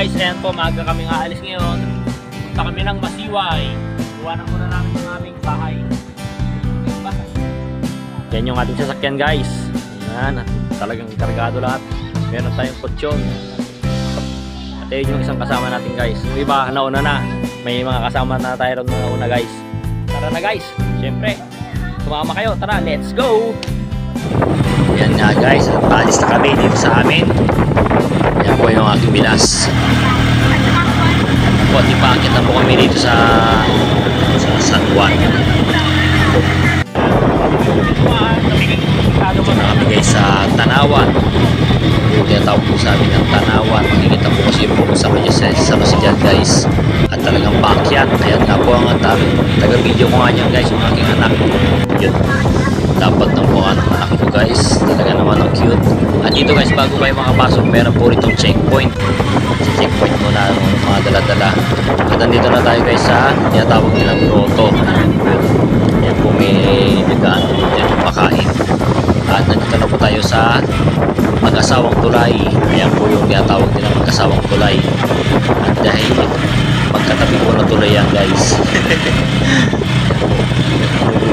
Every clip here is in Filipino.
guys, ayan po, maaga kaming aalis ngayon. Punta kami ng Masiway. Iwanan muna namin yung aming bahay. Yan yung ating sasakyan guys. Yan, talagang kargado lahat. Meron tayong kutsyon. At yun yung isang kasama natin guys. Yung iba, nauna na. May mga kasama na tayo rin nauna guys. Tara na guys, syempre. Sumama kayo, tara, let's go! Yan nga guys, at paalis na kami dito sa amin. Yan po yung aking bilas. Po, ipakit na po kami dito sa San Juan. Dito na kami guys sa Tanawan. Yung tinatawag po sa amin ng Tanawan. Makikita po kasi yung puno sa masjid guys. At talagang paakyat. Ayan nga po ang taga-video ko nga dyan guys, yung aking anak. Yun. Dapat ng po anak ko guys. Talaga naman ang cute. At dito guys, bago kayo makapasok, meron po ritong checkpoint. Sa checkpoint muna ang mga dala-dala. At nandito na tayo guys sa tinatawag nilang grotto. Yan po may nagaan po dyan yung pakain. At nandito na po tayo sa mag-asawang tulay. Ayan po yung tinatawag nilang mag-asawang tulay. At dahil magkatabi po na tulay yan guys.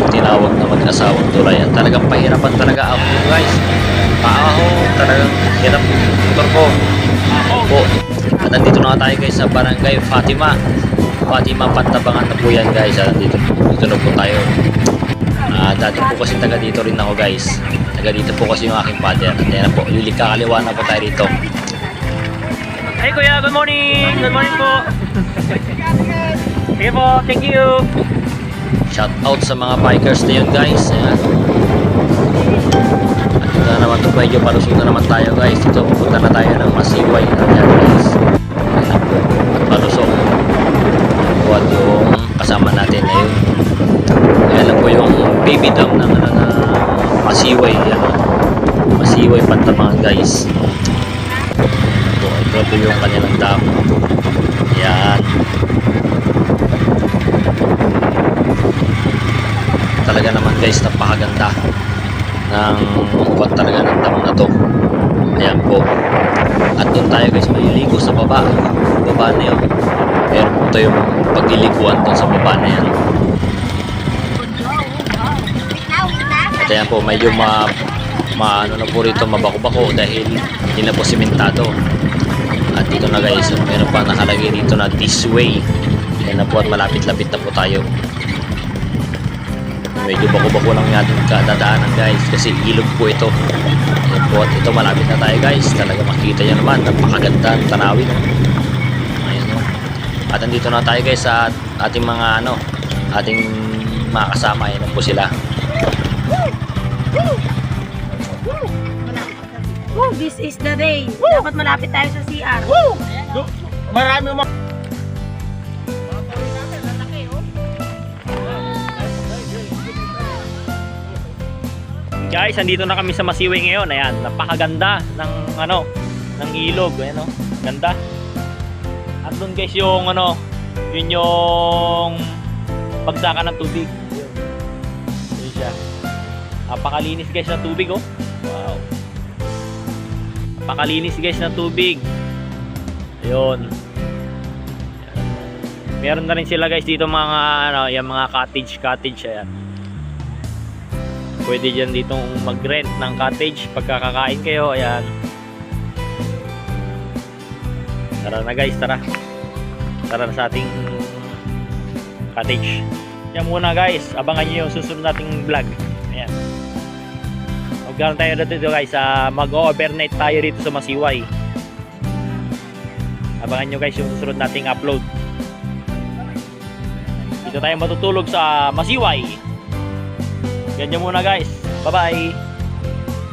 Tinawag na mag-asawang tulay. At talagang pahirapan talaga ako guys. Paaho, talagang hirap motor ko. Po. At nandito na tayo guys sa Barangay Fatima. Fatima Pantabangan na po yan guys. At dito na po tayo. Dati po kasi taga dito rin ako guys. Taga dito po kasi yung aking father. At yan na po, kakaliwa na po tayo dito. Hey kuya, good morning! Good morning po! Sige po, thank you! Shout out sa mga bikers na yun guys. Ayan. At ito na naman ito, medyo palusog na naman tayo guys. Dito pupunta na tayo ng Masiway. Ayan guys. Ayan po. At palusog. At yung kasama natin na yun. Ayan lang po yung baby dam ng Masiway. Ayan. Masiway Pantabangan guys. Ito yung kanilang dam. Ayan. Talaga naman guys, napakaganda ng kuwan talaga ng dam na to. Ayan po. At doon tayo guys maliligo sa baba. Baba na yun. Meron po tayong pagliliguan doon sa baba na yan. At ayan po, medyo ano na po rito, mabako-bako dahil hindi na po simentado. At dito na guys, meron pa nakalagay dito na this way. Ayan na po at malapit-lapit na po tayo. Medyo bako-bako lang natin kadadaanan guys kasi ilog po ito. Ayan po, at ito malapit na tayo guys. Talaga makikita nyo naman, napakaganda ang tanawin. Ayan o. At andito na tayo guys sa ating mga ating mga kasama. Ayan po sila. Woo! This is the day. Dapat malapit tayo sa CR. Woo! Marami mga guys, andito na kami sa Masiway ngayon. Ayan, napakaganda ng ng ilog, ayan oh. Ganda. At doon guys yung yun yung bagsakan ng tubig. Yun siya. Napakalinis guys ng tubig oh. Wow. Napakalinis guys ng tubig. Ayun. Meron na rin sila guys dito mga yung mga cottage ayan. Pwede dyan ditong mag-rent ng cottage pagkakakain kayo. Ayan. Tara na guys, tara. Tara na sa ating cottage. Yan muna guys, abangan nyo yung susunod nating vlog. Ayan. Magkaroon tayo dito guys, mag-overnight tayo dito sa Masiway. Abangan nyo guys yung susunod nating upload. Dito tayo matutulog sa Masiway. Ganyan muna guys. Bye bye.